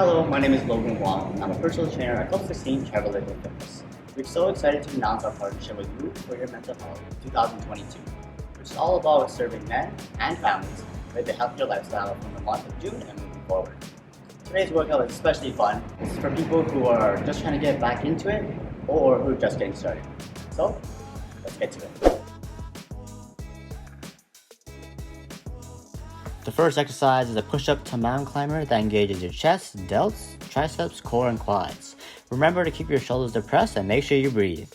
Hello, my name is Logan Wong. I'm a personal trainer at Club16 Travel Live Fitness. We're so excited to announce our partnership with Glute for Your Mental Health 2022, which is all about serving men and families with a healthier lifestyle from the month of June and moving forward. Today's workout is especially fun. This is for people who are just trying to get back into it or who are just getting started. So, let's get to it. The first exercise is a push-up to mountain climber that engages your chest, delts, triceps, core, and quads. Remember to keep your shoulders depressed and make sure you breathe.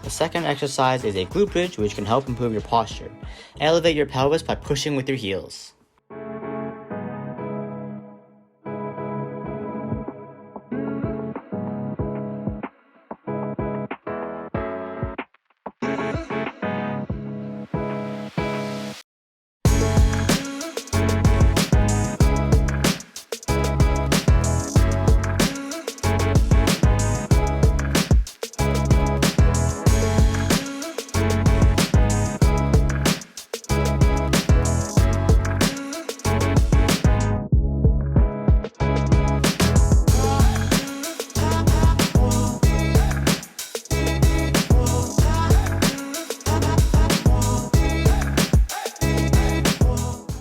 The second exercise is a glute bridge, which can help improve your posture. Elevate your pelvis by pushing with your heels.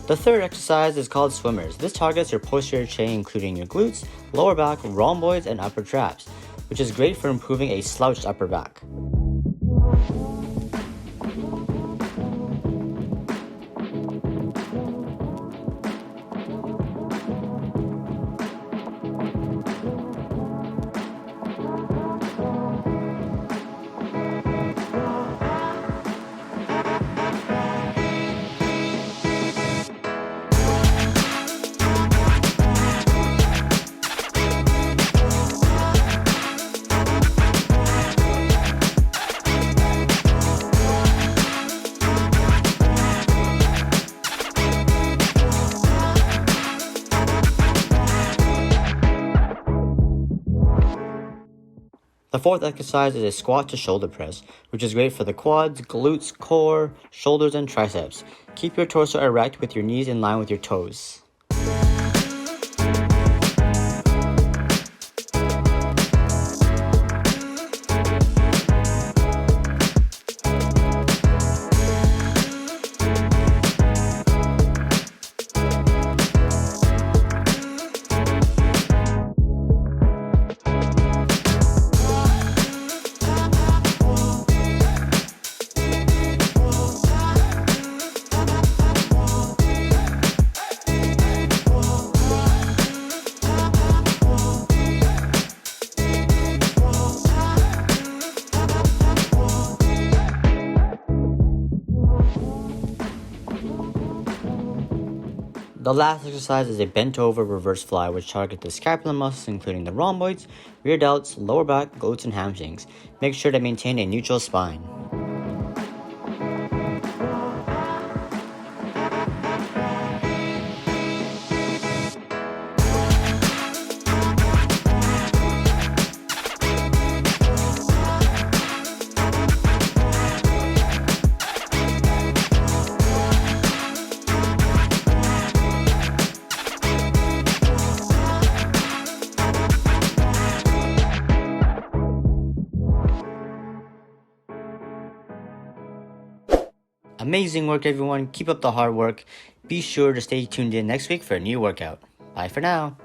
The third exercise is called swimmers. This targets your posterior chain, including your glutes, lower back, rhomboids, and upper traps, which is great for improving a slouched upper back. The fourth exercise is a squat to shoulder press, which is great for the quads, glutes, core, shoulders, and triceps. Keep your torso erect with your knees in line with your toes. The last exercise is a bent over reverse fly, which targets the scapular muscles, including the rhomboids, rear delts, lower back, glutes, and hamstrings. Make sure to maintain a neutral spine. Amazing work, everyone. Keep up the hard work. Be sure to stay tuned in next week for a new workout. Bye for now.